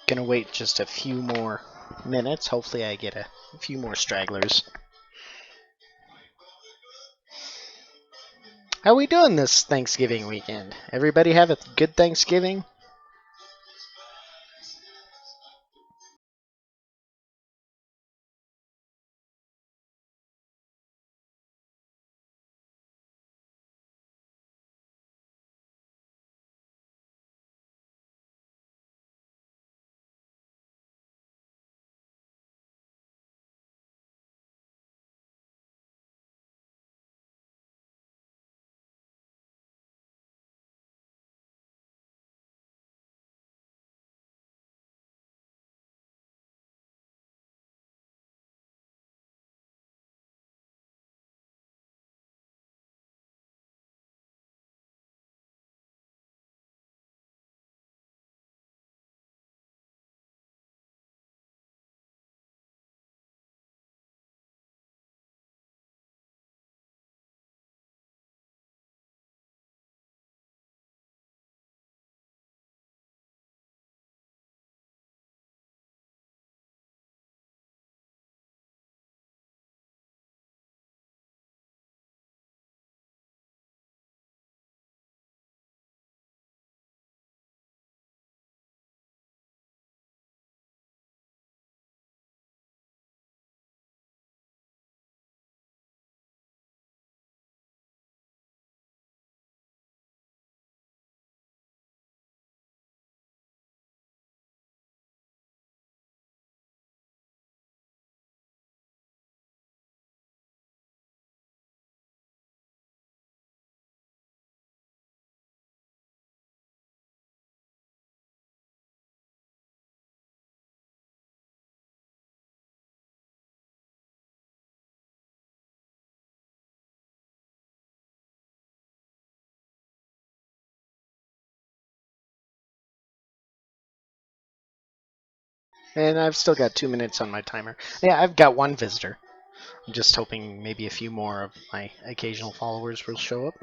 Gonna wait just a few more minutes. Hopefully I get a few more stragglers. How we doing this Thanksgiving weekend? Everybody have a good Thanksgiving? And I've still got 2 minutes on my timer. Yeah, I've got one visitor. I'm just hoping maybe a few more of my occasional followers will show up.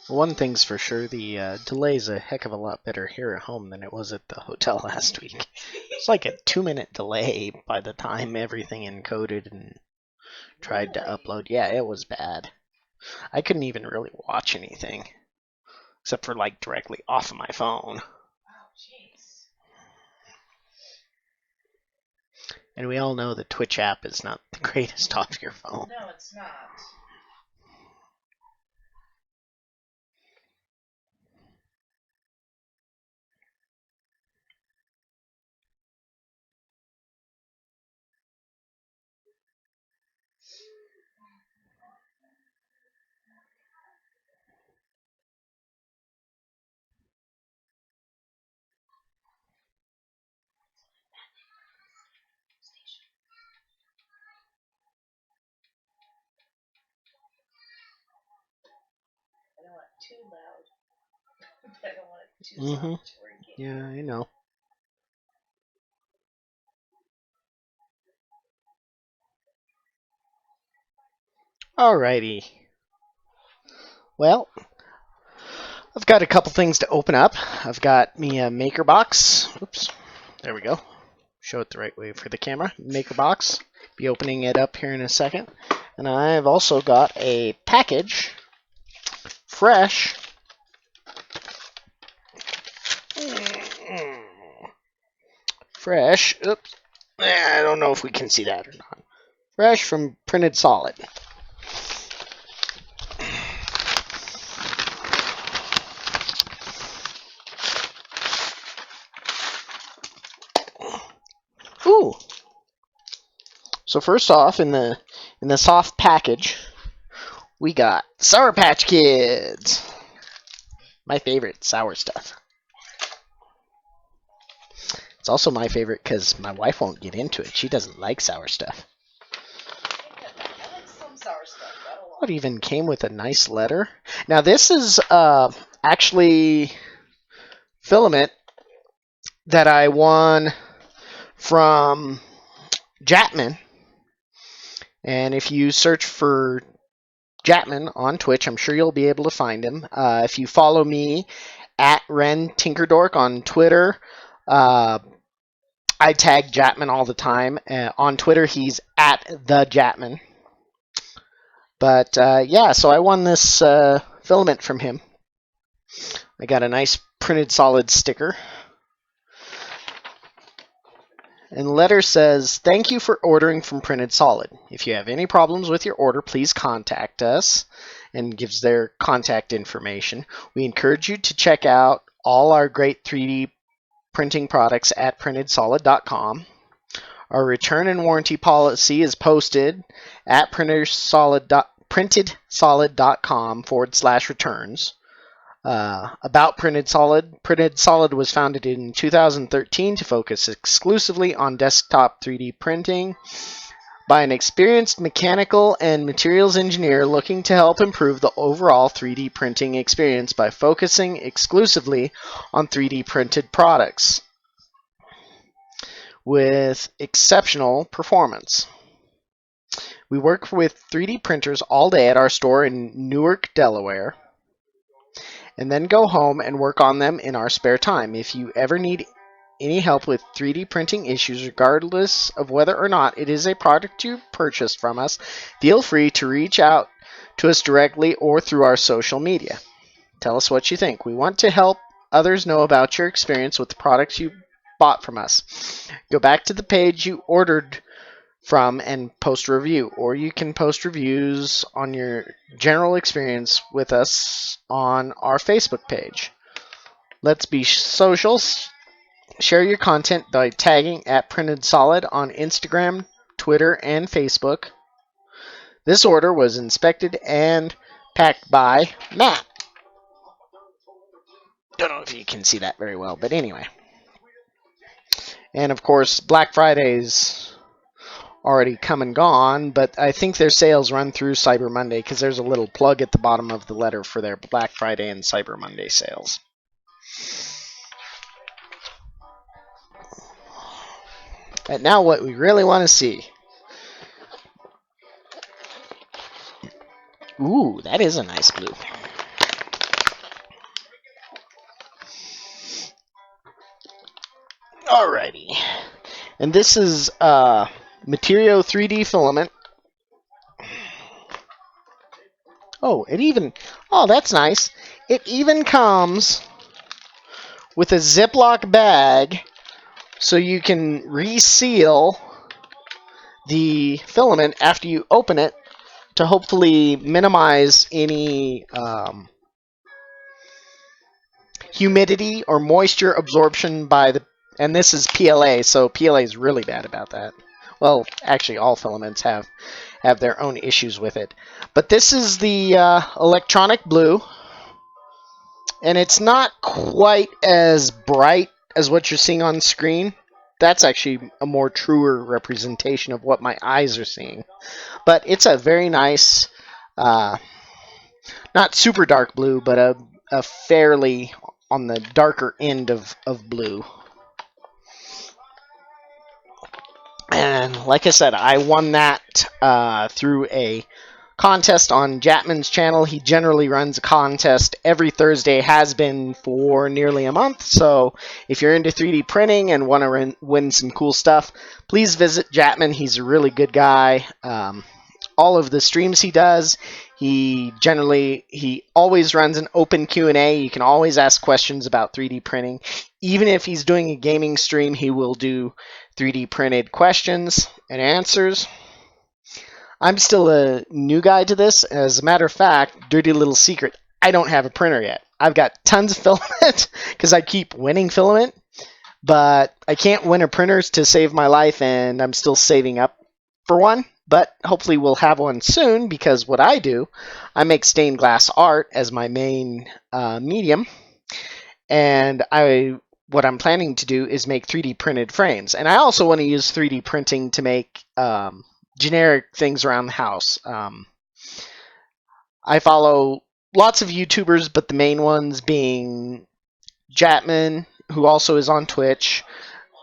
One thing's for sure, the delay's a heck of a lot better here at home than it was at the hotel last week. It's like a 2-minute delay by the time everything encoded and tried to upload. Yeah, it was bad. I couldn't even really watch anything, except for like directly off of my phone. And we all know the Twitch app is not the greatest off your phone. No, it's not. I don't want it too loud, but I don't want it too soft where it gets. Yeah, I know. Alrighty. Well, I've got a couple things to open up. I've got me a maker box. Oops. There we go. Show it the right way for the camera. Maker box. Be opening it up here in a second. And I've also got a package, fresh. Fresh. Oops. I don't know if we can see that or not. Fresh from Printed Solid. So first off, in the soft package, we got Sour Patch Kids. My favorite sour stuff. It's also my favorite because my wife won't get into it. She doesn't like sour stuff. I like some sour stuff. It even came with a nice letter. Now this is actually filament that I won from Jatman. And if you search for Jatman on Twitch, I'm sure you'll be able to find him. If you follow me at Ren Tinkerdork on Twitter, I tag Jatman all the time. On Twitter, he's at the Jatman. But yeah, so I won this filament from him. I got a nice printed solid sticker. And the letter says, "Thank you for ordering from Printed Solid. If you have any problems with your order, please contact us," and gives their contact information. "We encourage you to check out all our great 3D printing products at printedsolid.com. Our return and warranty policy is posted at printedsolid.com/returns. About Printed Solid. Printed Solid was founded in 2013 to focus exclusively on desktop 3D printing by an experienced mechanical and materials engineer looking to help improve the overall 3D printing experience by focusing exclusively on 3D printed products with exceptional performance. We work with 3D printers all day at our store in Newark, Delaware, and then go home and work on them in our spare time. If you ever need any help with 3D printing issues, regardless of whether or not it is a product you purchased from us, feel free to reach out to us directly or through our social media. Tell us what you think. We want to help others know about your experience with the products you bought from us. Go back to the page you ordered from and post a review, or you can post reviews on your general experience with us on our Facebook page. Let's be social. Share your content by tagging at Printed Solid on Instagram, Twitter, and Facebook. This order was inspected and packed by Matt. Don't know if you can see that very well, but anyway. And of course, Black Friday's already come and gone, but I think their sales run through Cyber Monday because there's a little plug at the bottom of the letter for their Black Friday and Cyber Monday sales. And now what we really want to see. Ooh, that is a nice blue. Alrighty. And this is Materio 3D filament. Oh, that's nice. It even comes with a Ziploc bag so you can reseal the filament after you open it to hopefully minimize any humidity or moisture absorption by the... And this is PLA, so PLA is really bad about that. Well, actually, all filaments have their own issues with it. But this is the electronic blue, and it's not quite as bright as what you're seeing on screen. That's actually a more truer representation of what my eyes are seeing. But it's a very nice, not super dark blue, but a fairly on the darker end of blue. And like I said, I won that through a contest on Jatman's channel. He generally runs a contest every Thursday, has been for nearly a month. So if you're into 3D printing and want to win some cool stuff, please visit Jatman. He's a really good guy. All of the streams he does, he always runs an open Q&A. You can always ask questions about 3D printing. Even if he's doing a gaming stream, he will do 3D printed questions and answers. I'm still a new guy to this. As a matter of fact, dirty little secret, I don't have a printer yet. I've got tons of filament because I keep winning filament, but I can't win a printer to save my life, and I'm still saving up for one, but hopefully we'll have one soon because what I do, I make stained glass art as my main medium, and what I'm planning to do is make 3D printed frames, and I also want to use 3D printing to make generic things around the house. I follow lots of YouTubers, but the main ones being Jatman, who also is on Twitch,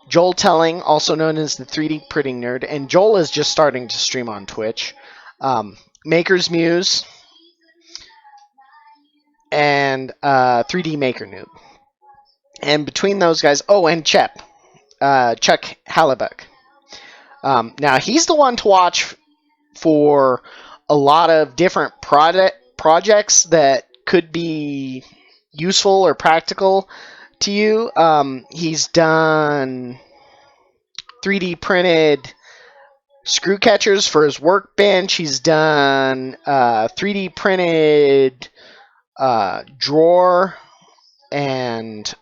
Joel Telling, also known as the 3D Printing Nerd, and Joel is just starting to stream on Twitch. Maker's Muse, and 3D Maker Noob. And between those guys, oh, and Chuck Hallebuck. Now, he's the one to watch for a lot of different projects that could be useful or practical to you. He's done 3D printed screw catchers for his workbench. He's done 3D printed drawer and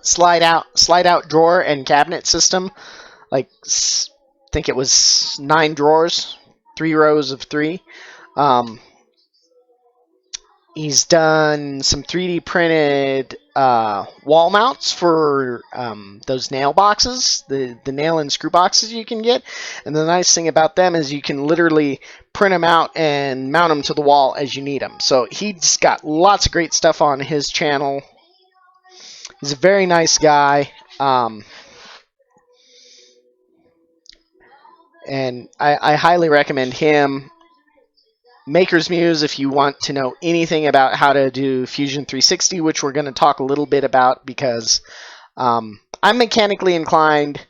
slide out drawer and cabinet system. Like, I think it was 9 drawers, 3 rows of 3. He's done some 3D printed wall mounts for those nail boxes, the nail and screw boxes you can get. And the nice thing about them is you can literally print them out and mount them to the wall as you need them. So he's got lots of great stuff on his channel. He's a very nice guy. And I highly recommend him. Maker's Muse, if you want to know anything about how to do Fusion 360, which we're going to talk a little bit about because I'm mechanically inclined,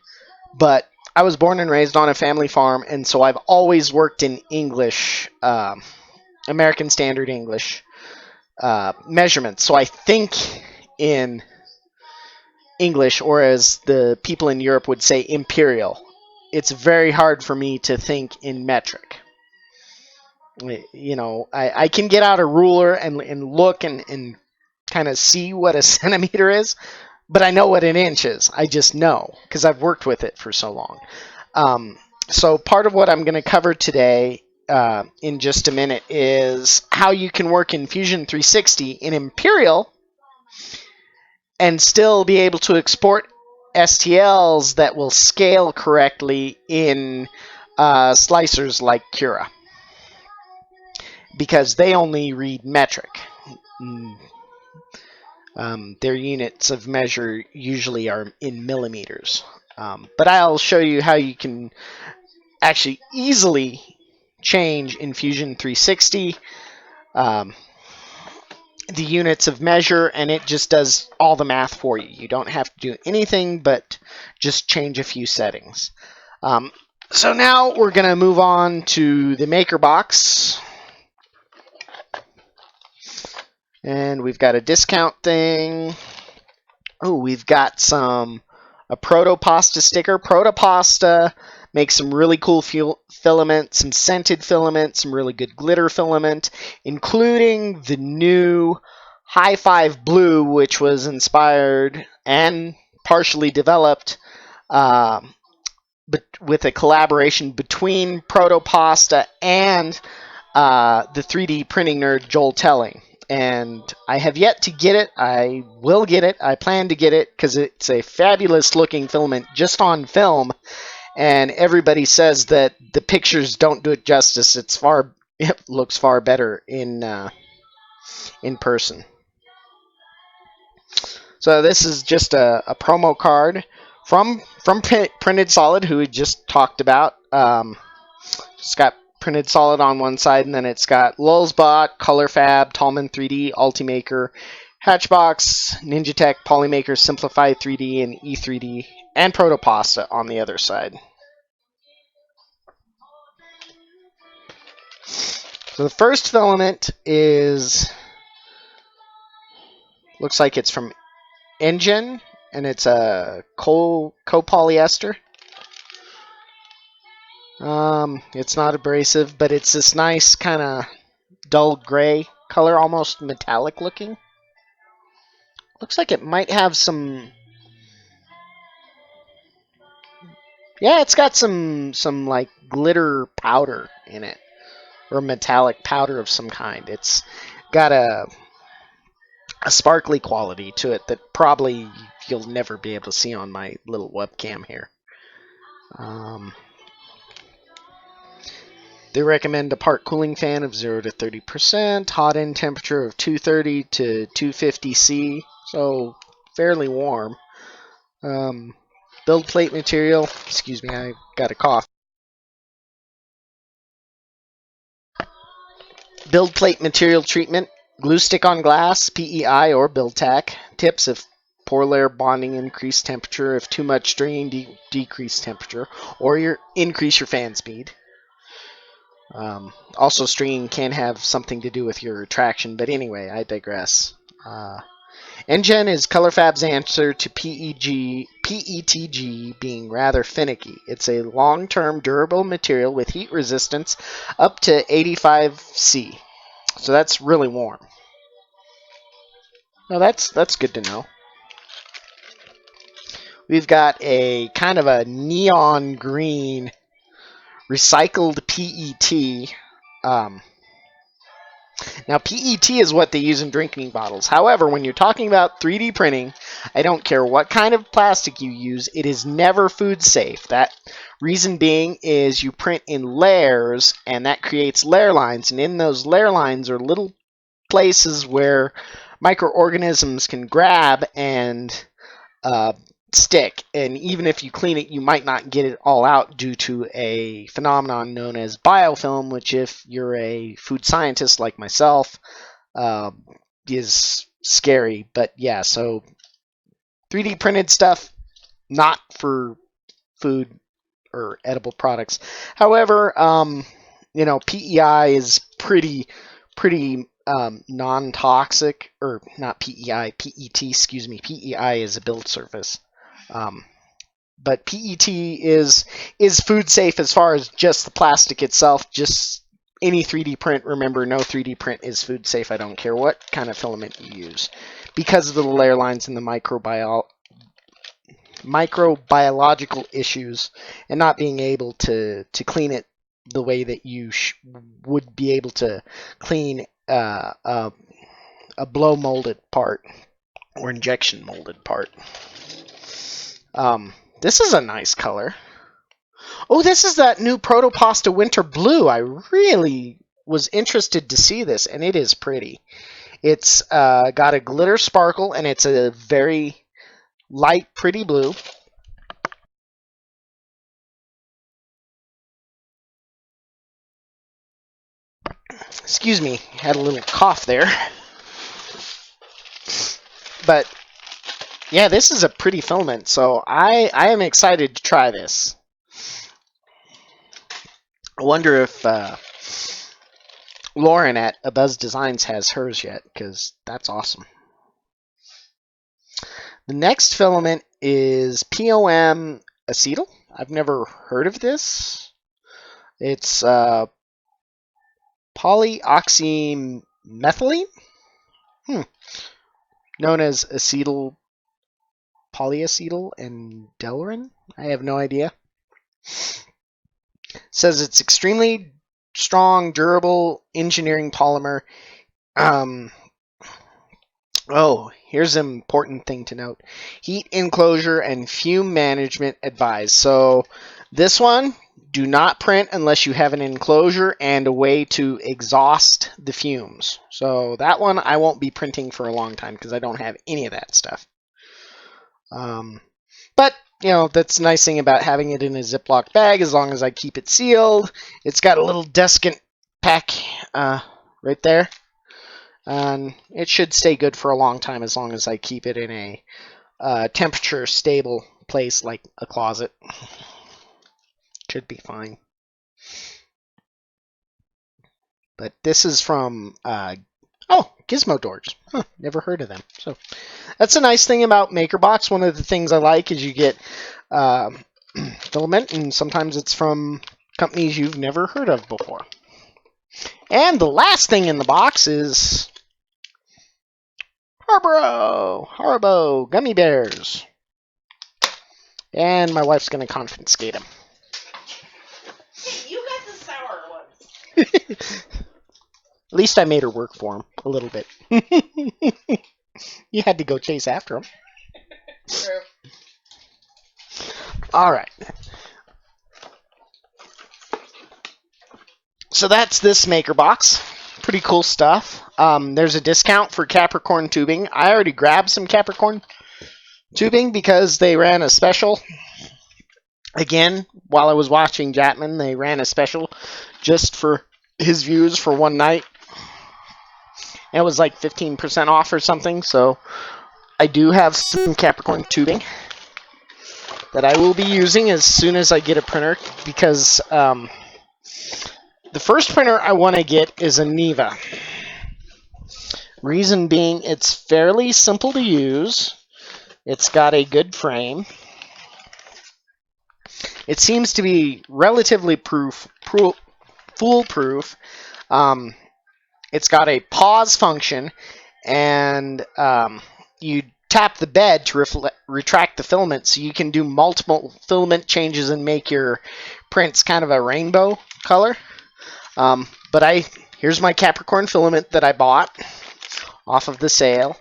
but I was born and raised on a family farm, and so I've always worked in English, American Standard English measurements. So I think in English, or as the people in Europe would say, imperial. It's very hard for me to think in metric. You know, I can get out a ruler and look and kind of see what a centimeter is, but I know what an inch is. I just know because I've worked with it for so long. So part of what I'm going to cover today in just a minute is how you can work in Fusion 360 in Imperial and still be able to export STLs that will scale correctly in slicers like Cura, because they only read metric. Their units of measure usually are in millimeters. But I'll show you how you can actually easily change in Fusion 360 the units of measure, and it just does all the math for you. You don't have to do anything but just change a few settings. So now we're going to move on to the Maker box. And we've got a discount thing. Oh, we've got a Protopasta sticker. Protopasta makes some really cool filament, some scented filament, some really good glitter filament, including the new High Five Blue, which was inspired and partially developed with a collaboration between Protopasta and the 3D printing nerd Joel Telling. And I have yet to get it. I will get it. I plan to get it because it's a fabulous looking filament just on film. And everybody says that the pictures don't do it justice. It looks far better in person. So this is just a promo card from Printed Solid, who we just talked about. It's got Printed Solid on one side, and then it's got Lulzbot, ColorFab, Tallman 3D, Ultimaker, Hatchbox, Ninja-Tech, Polymaker, Simplify 3D, and E3D, and Protopasta on the other side. So the first filament looks like it's from Engine, and it's a copolyester. It's not abrasive, but it's this nice kind of dull gray color, almost metallic looking. Looks like it might have some Yeah, it's got some like glitter powder in it, or metallic powder of some kind. It's got a sparkly quality to it that probably you'll never be able to see on my little webcam here. Um, they recommend a part cooling fan of 0 to 30%, hot end temperature of 230 to 250 C, so fairly warm. Build plate material, excuse me, I got a cough. Build plate material treatment, glue stick on glass, PEI or build tack. Tips: if poor layer bonding, increase temperature; if too much strain, decrease temperature, or increase your fan speed. Also, stringing can have something to do with your traction, but anyway, I digress. NGen is ColorFab's answer to PETG being rather finicky. It's a long-term durable material with heat resistance up to 85 C. So that's really warm. No, that's good to know. We've got a kind of a neon green recycled PET. Now, PET is what they use in drinking bottles. However, when you're talking about 3D printing, I don't care what kind of plastic you use, it is never food safe. That reason being is you print in layers, and that creates layer lines, and in those layer lines are little places where microorganisms can grab and stick, and even if you clean it, you might not get it all out due to a phenomenon known as biofilm, which, if you're a food scientist like myself, uh, is scary. But yeah, so 3D printed stuff, not for food or edible products. However, PEI is pretty non-toxic, or not PEI, PET, excuse me. PEI is a build surface. But PET is food safe as far as just the plastic itself. Just any 3D print, remember, no 3D print is food safe. I don't care what kind of filament you use, because of the layer lines and the microbiological issues, and not being able to clean it the way that you would be able to clean a blow molded part or injection molded part. This is a nice color. Oh, this is that new Protopasta Winter Blue. I really was interested to see this, and it is pretty. It's got a glitter sparkle, and it's a very light, pretty blue. Excuse me, had a little cough there. But yeah, this is a pretty filament, so I am excited to try this. I wonder if Lauren at Abuzz Designs has hers yet, because that's awesome. The next filament is POM acetyl. I've never heard of this. It's polyoxymethylene, known as acetyl polyacetyl and delrin. I have no idea. Says it's extremely strong, durable engineering polymer. Here's an important thing to note. Heat enclosure and fume management advised. So this one, do not print unless you have an enclosure and a way to exhaust the fumes. So that one I won't be printing for a long time because I don't have any of that stuff. But that's the nice thing about having it in a Ziploc bag. As long as I keep it sealed, it's got a little desiccant pack right there. And it should stay good for a long time as long as I keep it in a temperature stable place like a closet. Should be fine. But this is from Gizmo Doors. Never heard of them. So that's a nice thing about MakerBox. One of the things I like is you get filament, and sometimes it's from companies you've never heard of before. And the last thing in the box is Haribo gummy bears. And my wife's going to confiscate them. Hey, you got the sour ones. At least I made her work for him a little bit. You had to go chase after him. True. All right. So that's this maker box. Pretty cool stuff. There's a discount for Capricorn tubing. I already grabbed some Capricorn tubing because they ran a special. Again, while I was watching Jatman, they ran a special just for his views for one night. And it was like 15% off or something. So I do have some Capricorn tubing that I will be using as soon as I get a printer, because the first printer I want to get is a Neva. Reason being, it's fairly simple to use. It's got a good frame. It seems to be relatively foolproof. It's got a pause function, and you tap the bed to retract the filament, so you can do multiple filament changes and make your prints kind of a rainbow color. But here's my Capricorn filament that I bought off of the sale,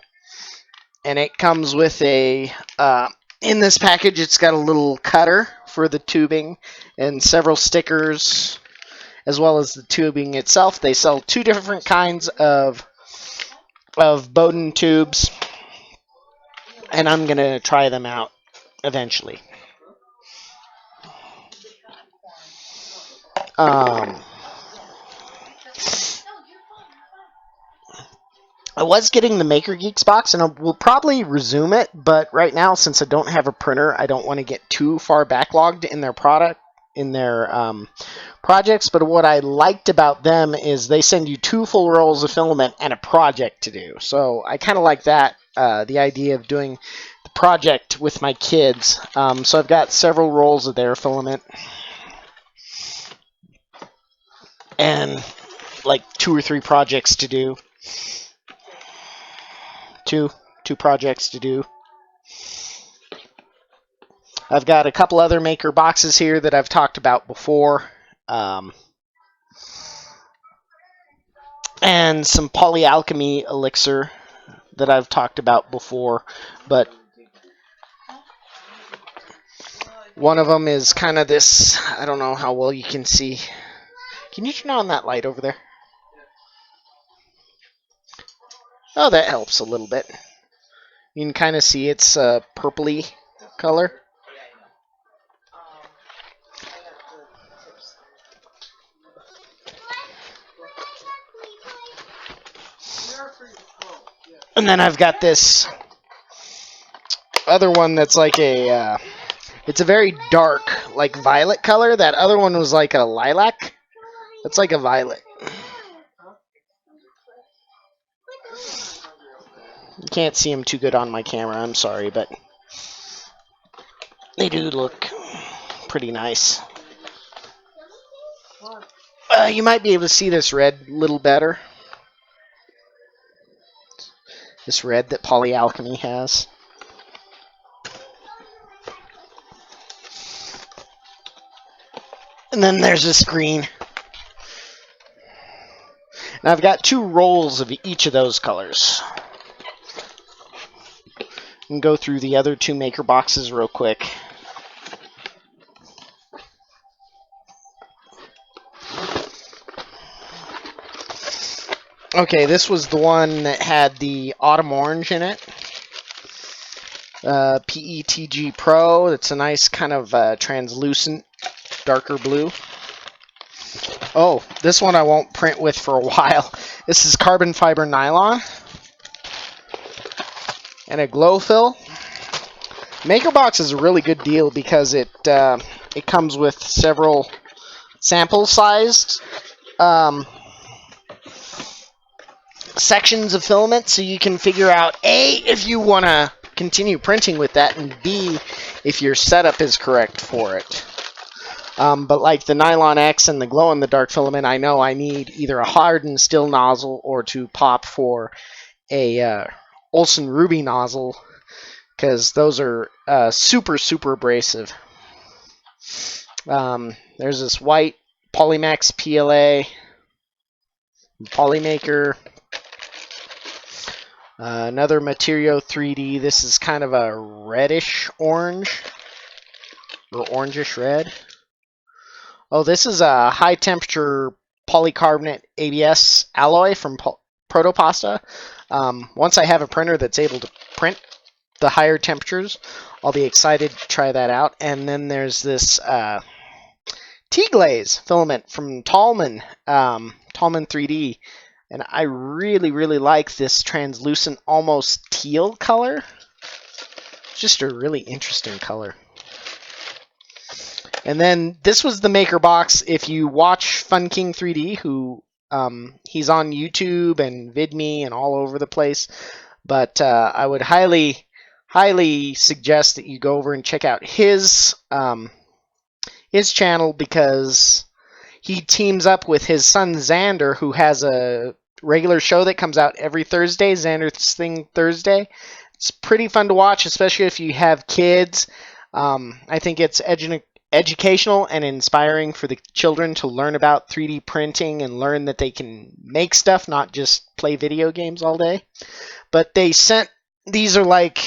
and it comes with a in this package. It's got a little cutter for the tubing and several stickers, as well as the tubing itself. They sell two different kinds of Bowden tubes, and I'm gonna try them out eventually. I was getting the Maker Geeks box, and we'll probably resume it, but right now, since I don't have a printer, I don't want to get too far backlogged in their projects. But what I liked about them is they send you 2 full rolls of filament and a project to do. So I kind of like that, the idea of doing the project with my kids. So I've got several rolls of their filament and like 2 or 3 projects to do. Two projects to do. I've got a couple other maker boxes here that I've talked about before, and some polyalchemy elixir that I've talked about before, but one of them is kind of this. I don't know how well you can see. Can you turn on that light over there? Oh, that helps a little bit. You can kind of see it's a purpley color. And then I've got this other one that's like it's a very dark, like violet color. That other one was like a lilac. It's like a violet. You can't see them too good on my camera, I'm sorry, but they do look pretty nice. You might be able to see this red a little better. This red that polyalchemy has. And then there's this green. And I've got 2 rolls of each of those colors. And go through the other 2 maker boxes real quick. Okay, this was the one that had the autumn orange in it. PETG Pro. It's a nice kind of translucent, darker blue. Oh, this one I won't print with for a while. This is carbon fiber nylon. And a glow fill. MakerBox is a really good deal because it comes with several sample-sized sections of filament, so you can figure out A, if you want to continue printing with that, and B, if your setup is correct for it. But like the Nylon X and the glow-in-the-dark filament, I know I need either a hardened still nozzle or to pop for a Olsen Ruby nozzle because those are super abrasive. There's this white Polymax PLA Polymaker. Another Materio 3D. This is kind of a reddish orange, or orangish red. Oh, this is a high temperature polycarbonate ABS alloy from Protopasta. Once I have a printer that's able to print the higher temperatures, I'll be excited to try that out. And then there's this T-glaze filament from Tallman 3D. And I really like this translucent, almost teal color. It's just a really interesting color. And then this was the maker box. If you watch Fun King 3D, who he's on YouTube and VidMe and all over the place, but I would highly suggest that you go over and check out his channel, because he teams up with his son Xander, who has a regular show that comes out every Thursday, Xander's Thing Thursday. It's pretty fun to watch, especially if you have kids. I think it's educational and inspiring for the children to learn about 3D printing and learn that they can make stuff, not just play video games all day. But these are like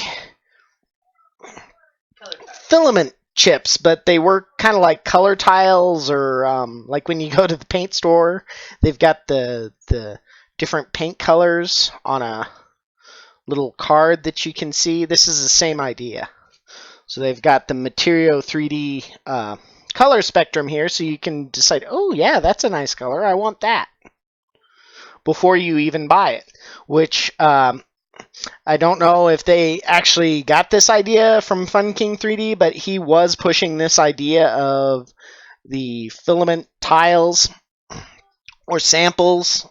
filament chips, but they work kind of like color tiles, or like when you go to the paint store, they've got the different paint colors on a little card that you can see. This is the same idea. So they've got the Materio 3D color spectrum here, so you can decide, oh yeah, that's a nice color, I want that, before you even buy it. Which I don't know if they actually got this idea from Fun King 3D, but he was pushing this idea of the filament tiles or samples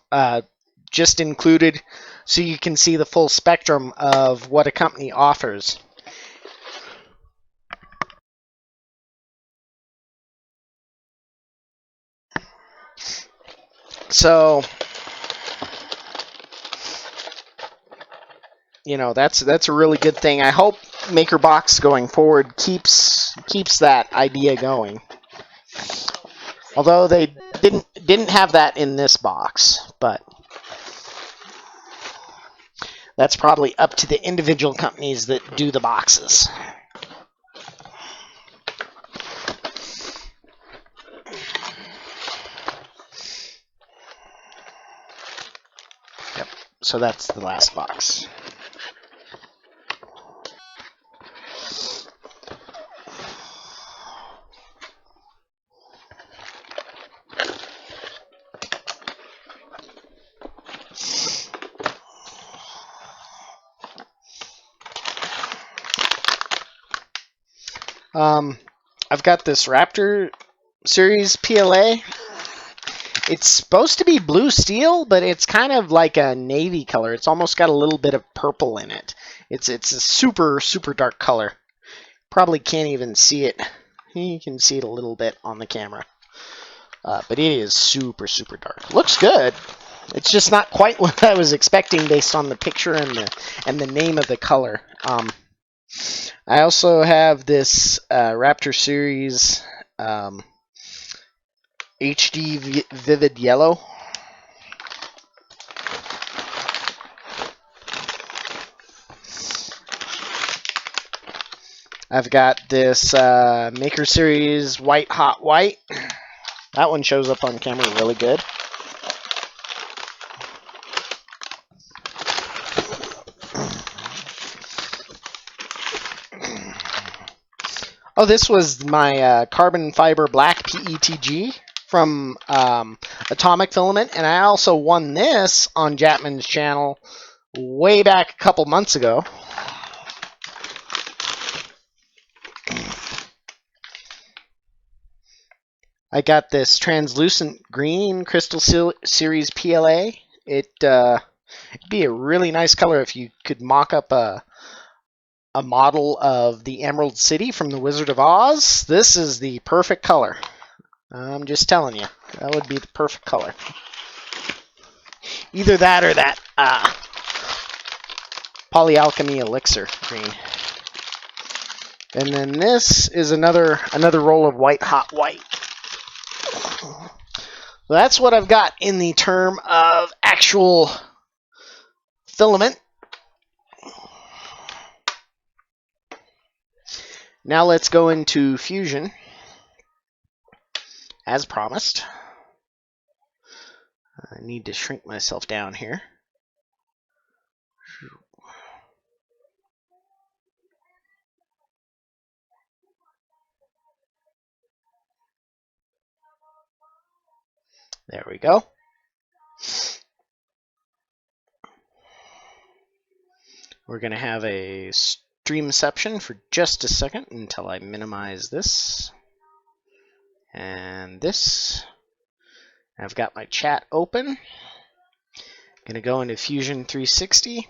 just included, so you can see the full spectrum of what a company offers. So, you know, that's a really good thing. I hope MakerBox going forward keeps that idea going. Although they didn't have that in this box, but that's probably up to the individual companies that do the boxes. Yep. So that's the last box. I've got this Raptor Series PLA. It's supposed to be blue steel, but it's kind of like a navy color. It's almost got a little bit of purple in it. It's a super dark color. Probably can't even see it. You can see it a little bit on the camera. But it is super dark. Looks good. It's just not quite what I was expecting based on the picture and the name of the color. I also have this Raptor Series HD Vivid Yellow. I've got this Maker Series White Hot White. That one shows up on camera really good. Oh, this was my carbon fiber black PETG from Atomic Filament, and I also won this on Japman's channel way back a couple months ago. I got this translucent green Crystal Series PLA. It'd be a really nice color if you could mock up a model of the Emerald City from the Wizard of Oz. This is the perfect color. I'm just telling you, that would be the perfect color. Either that or that Polyalchemy Elixir green. And then this is another roll of white hot white. That's what I've got in the term of actual filament. Now let's go into Fusion, as promised. I need to shrink myself down here. There we go. We're going to have a streamception for just a second until I minimize this and this. I've got my chat open. Going to go into Fusion 360.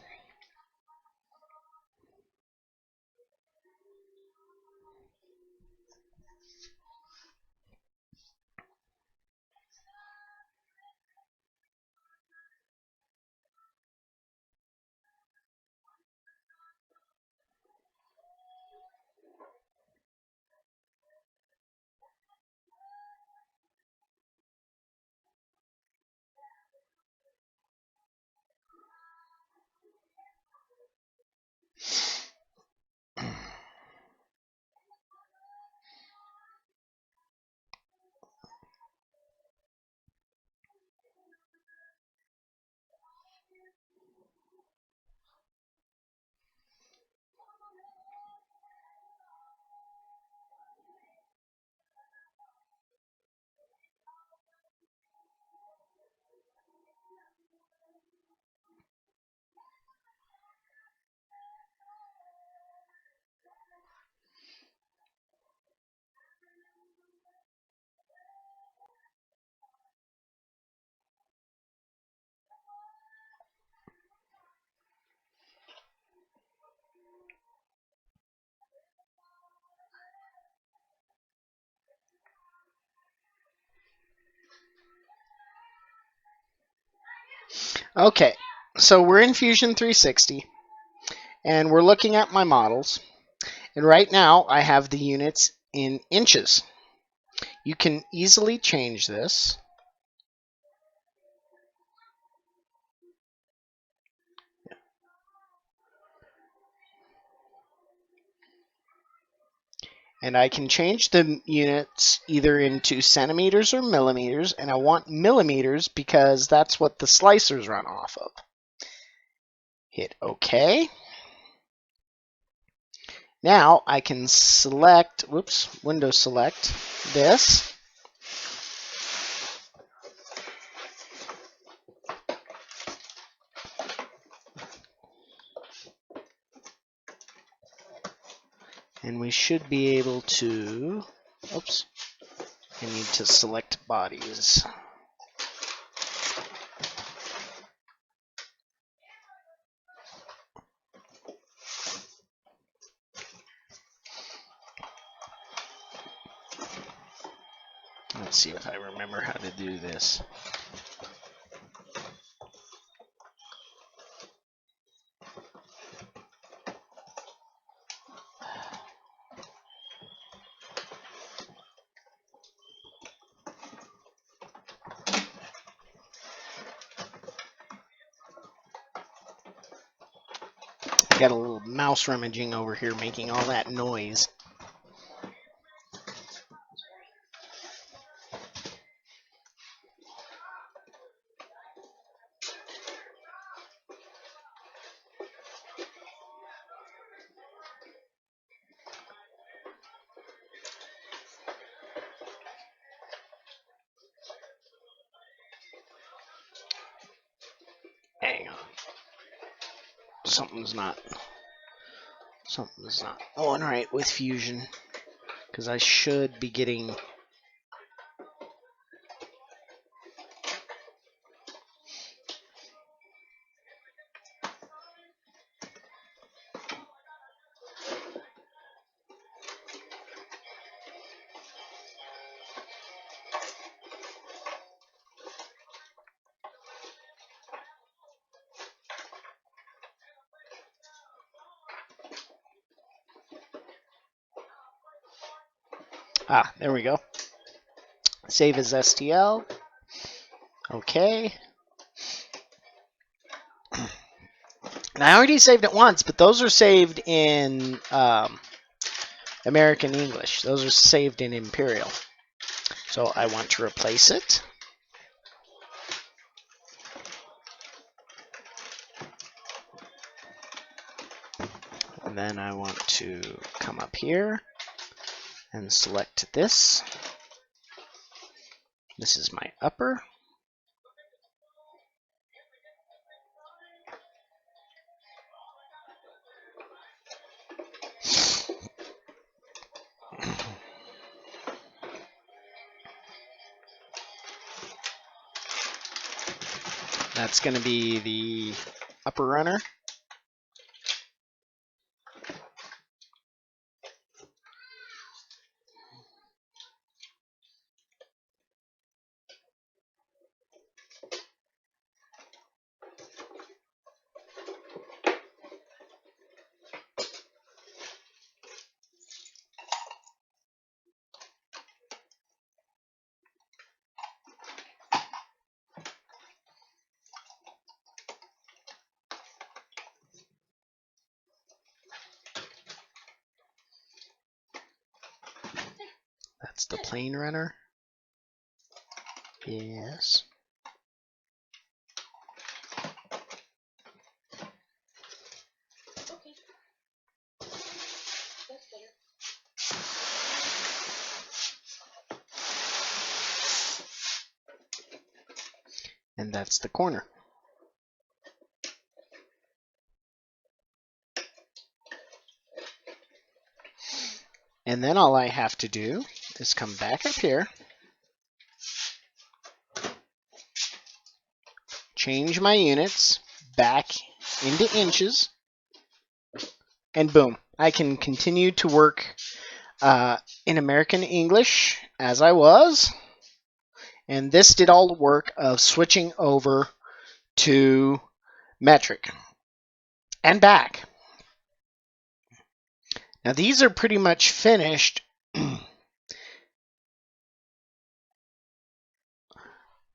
Okay, so we're in Fusion 360, and we're looking at my models. And right now, I have the units in inches. You can easily change this. And I can change the units either into centimeters or millimeters, and I want millimeters because that's what the slicers run off of. Hit OK. Now I can select, Windows select this. And we should be able to, I need to select bodies. Let's see if I remember how to do this. Got a little mouse rummaging over here making all that noise. Hang on. Something's not going right with Fusion, because I should be getting There we go. Save as STL. Okay. And I already saved it once, but those are saved in American English. Those are saved in Imperial. So I want to replace it. And then I want to come up here and select this. This is my upper. That's going to be the upper runner. That's the plain runner. Yes. Okay. That's better. And that's the corner. And then all I have to do is come back up here, change my units back into inches, and boom, I can continue to work in American English as I was. And this did all the work of switching over to metric and back. Now these are pretty much finished.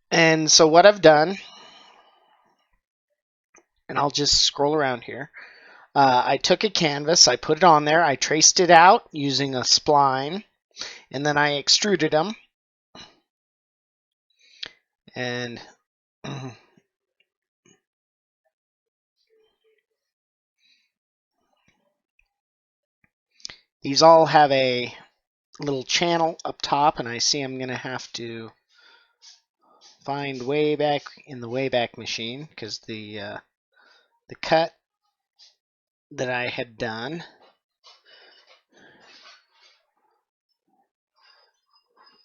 And so what I've done, and I'll just scroll around here. I took a canvas, I put it on there, I traced it out using a spline, and then I extruded them. And these all have a little channel up top, and I see I'm going to have to find way back in the Wayback Machine because the cut that I had done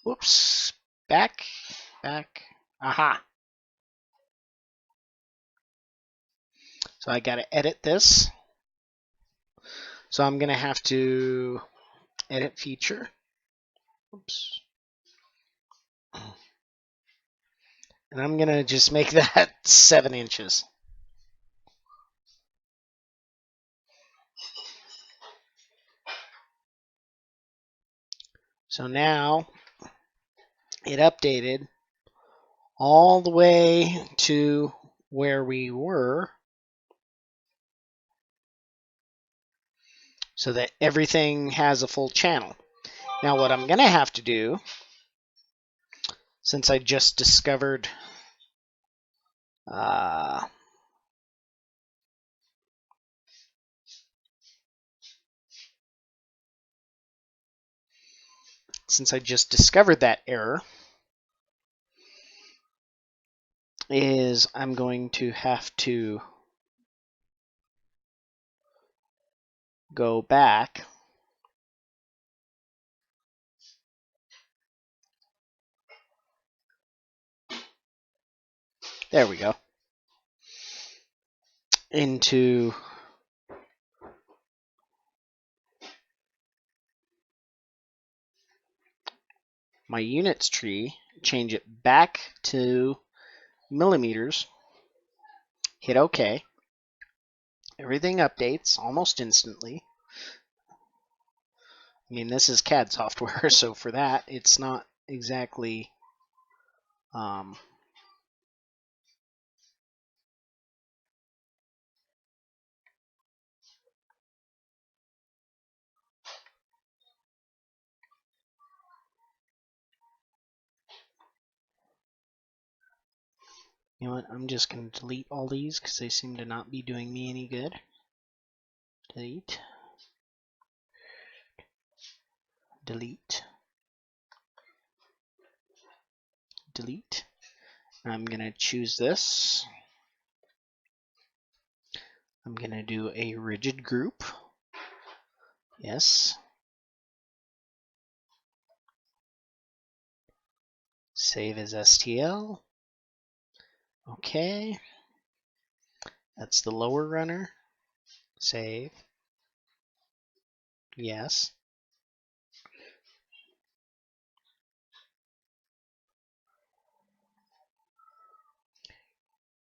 whoops, back, aha. So I got to edit this. So I'm going to have to edit feature. Oops. And I'm going to just make that 7 inches. So now it updated all the way to where we were so that everything has a full channel. Now what I'm going to have to do, since I just discovered that error, is I'm going to have to go back there we go into my units tree, change it back to millimeters, hit OK. Everything updates almost instantly. I mean, this is CAD software, so for that, it's not exactly you know what, I'm just going to delete all these because they seem to not be doing me any good. Delete. Delete. Delete. I'm going to choose this. I'm going to do a rigid group. Yes. Save as STL. Okay. That's the lower runner. Save. Yes.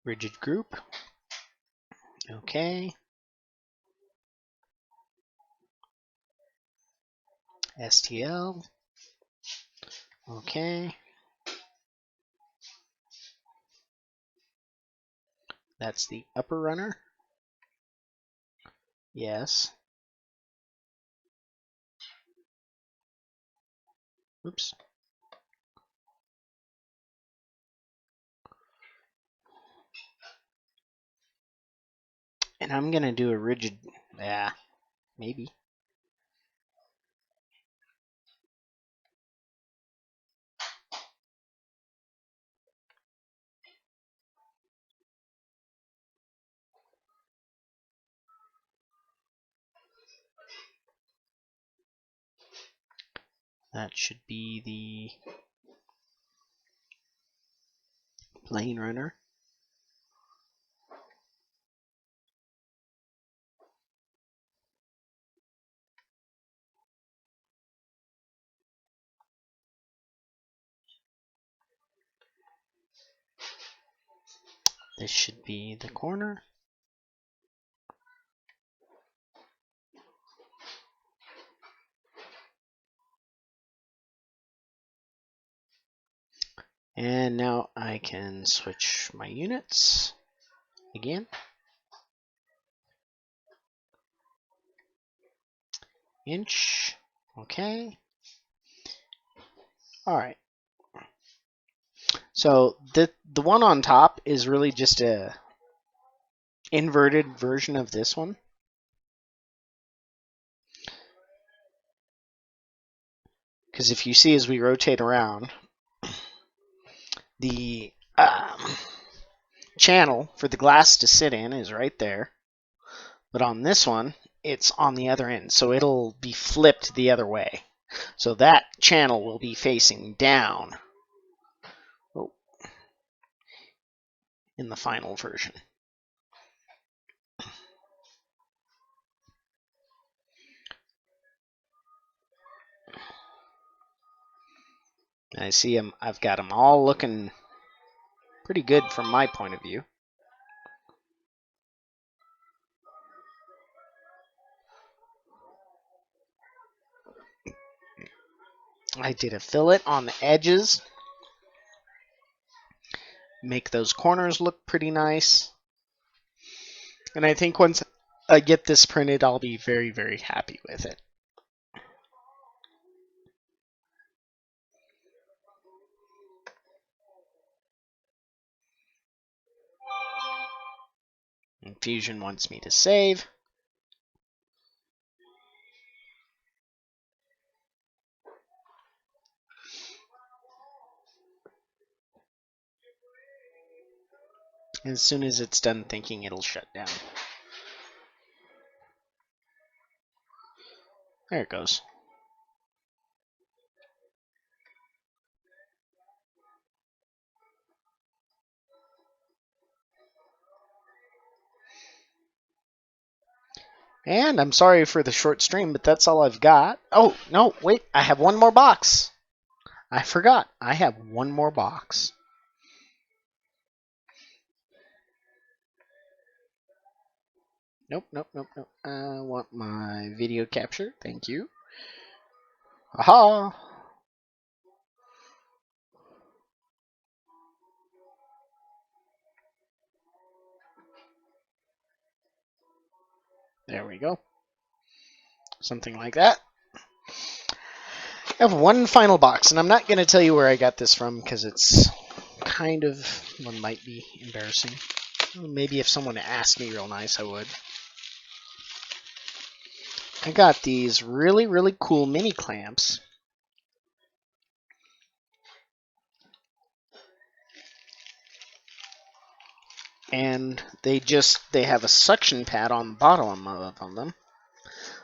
Rigid group. Okay. STL. Okay. That's the upper runner. Yes. Oops. And I'm going to do a rigid. Yeah, maybe. That should be the plane runner. This should be the corner. And now I can switch my units again. Inch. Okay. All right. So the one on top is really just a inverted version of this one. Because if you see as we rotate around, the channel for the glass to sit in is right there. But on this one, it's on the other end. So it'll be flipped the other way. So that channel will be facing down in the final version. I see them. I've got them all looking pretty good from my point of view. I did a fillet on the edges. Make those corners look pretty nice. And I think once I get this printed, I'll be very, very happy with it. And Fusion wants me to save. As soon as it's done thinking, it'll shut down. There it goes. And I'm sorry for the short stream, but that's all I've got. Oh, no, wait, I have one more box. I forgot. I have one more box. Nope, nope, nope, nope. I want my video capture. Thank you. Aha! There we go. Something like that. I have one final box, and I'm not going to tell you where I got this from because it's kind of, one might be embarrassing. Maybe if someone asked me real nice, I would. I got these really, really cool mini clamps. And they have a suction pad on the bottom of them.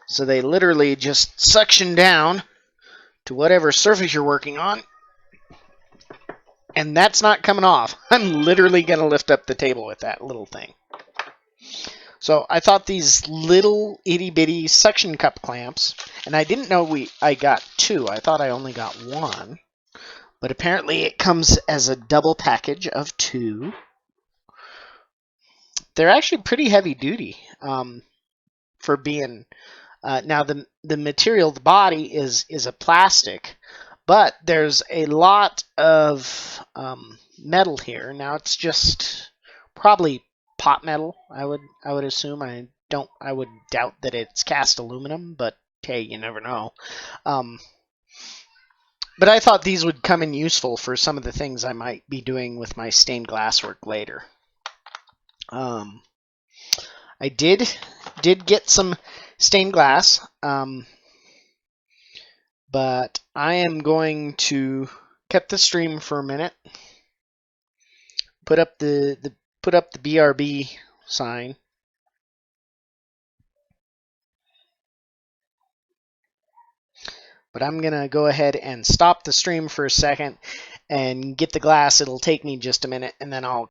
So they literally just suction down to whatever surface you're working on. And that's not coming off. I'm literally going to lift up the table with that little thing. So I thought these little itty bitty suction cup clamps, and I didn't know I got two. I thought I only got one. But apparently it comes as a double package of two. They're actually pretty heavy duty for being. Now the material, the body is a plastic, but there's a lot of metal here. Now it's just probably pot metal. I would assume. I would doubt that it's cast aluminum, but hey, you never know. But I thought these would come in useful for some of the things I might be doing with my stained glass work later. I did get some stained glass, but I am going to cut the stream for a minute. Put up the BRB sign. But I'm gonna go ahead and stop the stream for a second and get the glass. It'll take me just a minute, and then I'll